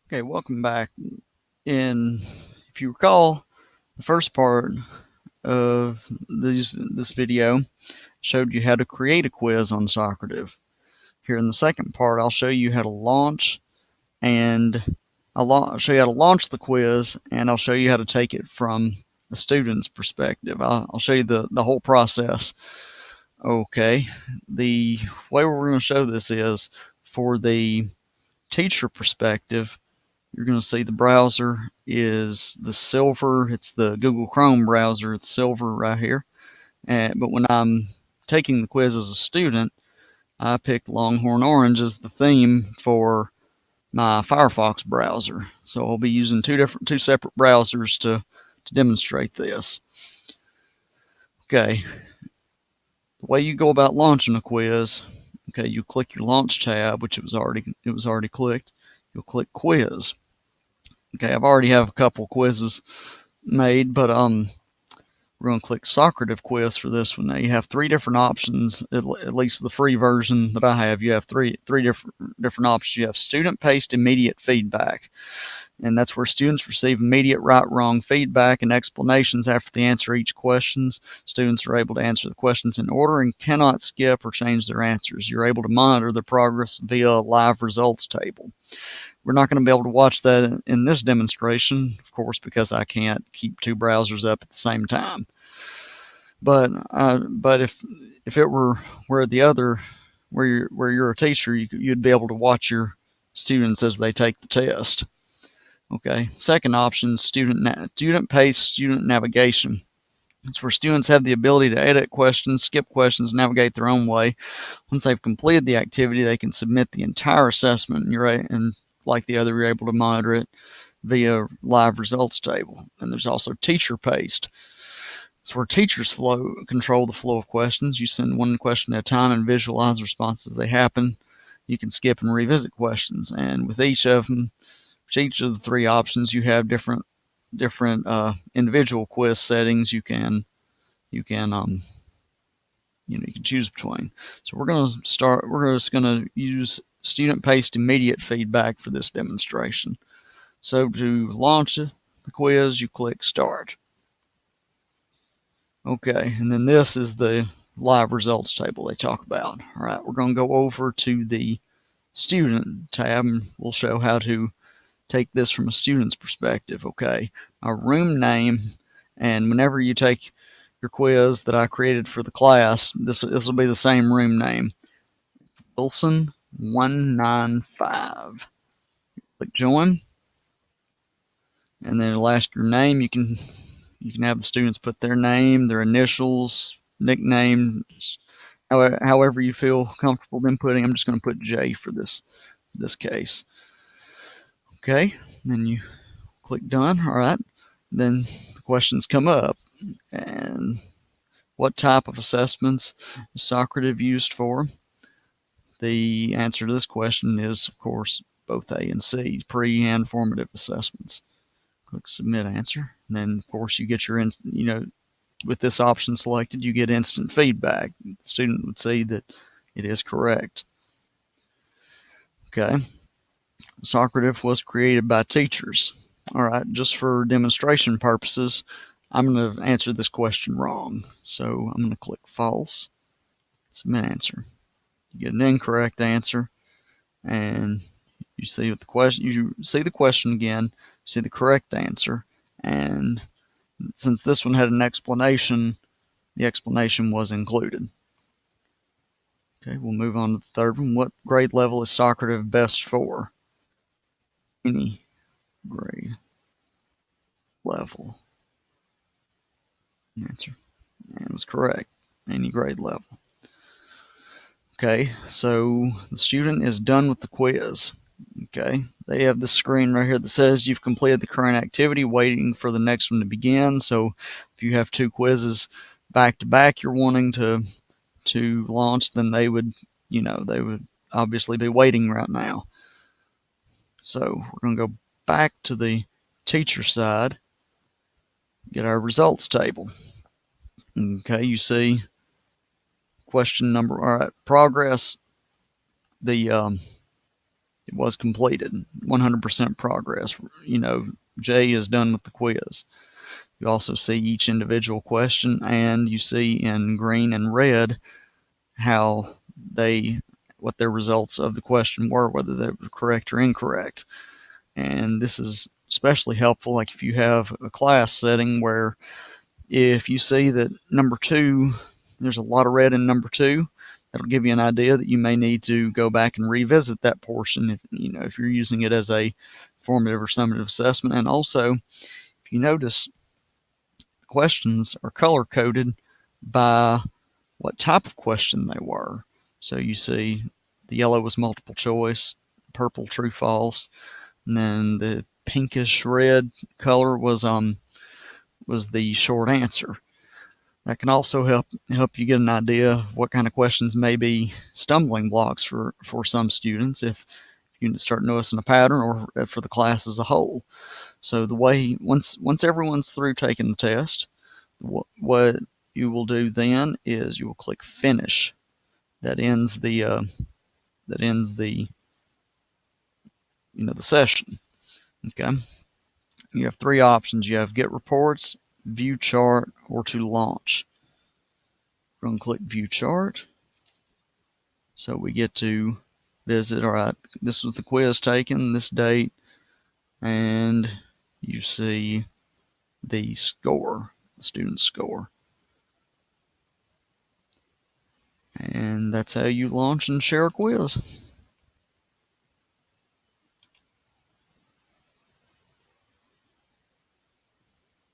Okay, welcome back. If you recall, the first part of this video showed you how to create a quiz on Socrative. Here in the second part, I'll show you how to launch and I'll show you how to launch the quiz, and I'll show you how to take it from the student's perspective. I'll show you the whole process. Okay, the way we're going to show this is for the teacher perspective. You're going to see the browser is the silver. It's the Google Chrome browser. It's silver right here. But when I'm taking the quiz as a student, I picked Longhorn Orange as the theme for my Firefox browser. So I'll be using two separate browsers to demonstrate this. Okay, the way you go about launching a quiz. Okay, you click your launch tab, which it was already clicked. You'll click quiz. Okay, I've already have a couple quizzes made, but we're going to click Socrative quiz for this one. Now you have three different options. At least the free version that I have, you have three different options. You have student paced immediate feedback, and that's where students receive immediate right wrong feedback and explanations after they answer each question. Students are able to answer the questions in order and cannot skip or change their answers. You're able to monitor their progress via a live results table. We're not going to be able to watch that in this demonstration, of course, because I can't keep two browsers up at the same time. But if it were where the other where you're a teacher, you'd be able to watch your students as they take the test. Okay. Second option, student-paced student navigation. It's where students have the ability to edit questions, skip questions, navigate their own way. Once they've completed the activity, they can submit the entire assessment, and like the other, you're able to monitor it via live results table. And there's also teacher-paced. It's where teachers control the flow of questions. You send one question at a time and visualize responses as they happen. You can skip and revisit questions, and with each of the three options, you have different individual quiz settings you can you can choose between. So we're going to start. We're just going to use student-paced immediate feedback for this demonstration. So to launch the quiz, you click Start. Okay, and then this is the live results table they talk about. All right, we're going to go over to the student tab, and we'll show how to take this from a student's perspective. Okay, a room name, and whenever you take your quiz that I created for the class, this will be the same room name, Wilson 195. Click join, and then it'll ask your name. You can have the students put their name, their initials, nicknames, however you feel comfortable them putting. I'm just going to put J for this case. Okay, then you click done. All right, then the questions come up, and what type of assessments is Socrative used for? The answer to this question is, of course, both A and C, pre and formative assessments. Click submit answer, and then of course you get your with this option selected, you get instant feedback. The student would see that it is correct. Okay. Socrative was created by teachers. All right, just for demonstration purposes, I'm going to answer this question wrong. So I'm going to click false, submit answer. You get an incorrect answer, and you see the question again, you see the correct answer, and since this one had an explanation, the explanation was included. Okay, we'll move on to the third one. What grade level is Socrative best for? Any grade level. Answer. And it was correct. Any grade level. Okay, so the student is done with the quiz. Okay, they have this screen right here that says you've completed the current activity, waiting for the next one to begin. So if you have two quizzes back to back you're wanting to launch, then they would obviously be waiting right now. So we're going to go back to the teacher side, get our results table. Okay, you see question number, all right, progress, the It was completed, 100% progress. J is done with the quiz. You also see each individual question, and you see in green and red how what their results of the question were, whether they were correct or incorrect. And this is especially helpful, like if you have a class setting where if you see that number two, there's a lot of red in number two, that'll give you an idea that you may need to go back and revisit that portion if you're using it as a formative or summative assessment. And also, if you notice, questions are color coded by what type of question they were. So you see the yellow was multiple choice, purple true false, and then the pinkish red color was the short answer. That can also help you get an idea of what kind of questions may be stumbling blocks for some students if you start noticing a pattern, or for the class as a whole. So the way once everyone's through taking the test, what you will do then is you will click finish. That ends the the session. Okay. You have three options. You have get reports, view chart, or to launch. We're going to click view chart. So we get to visit. All right, this was the quiz taken, this date, and you see the score, the student's score. And that's how you launch and share a quiz.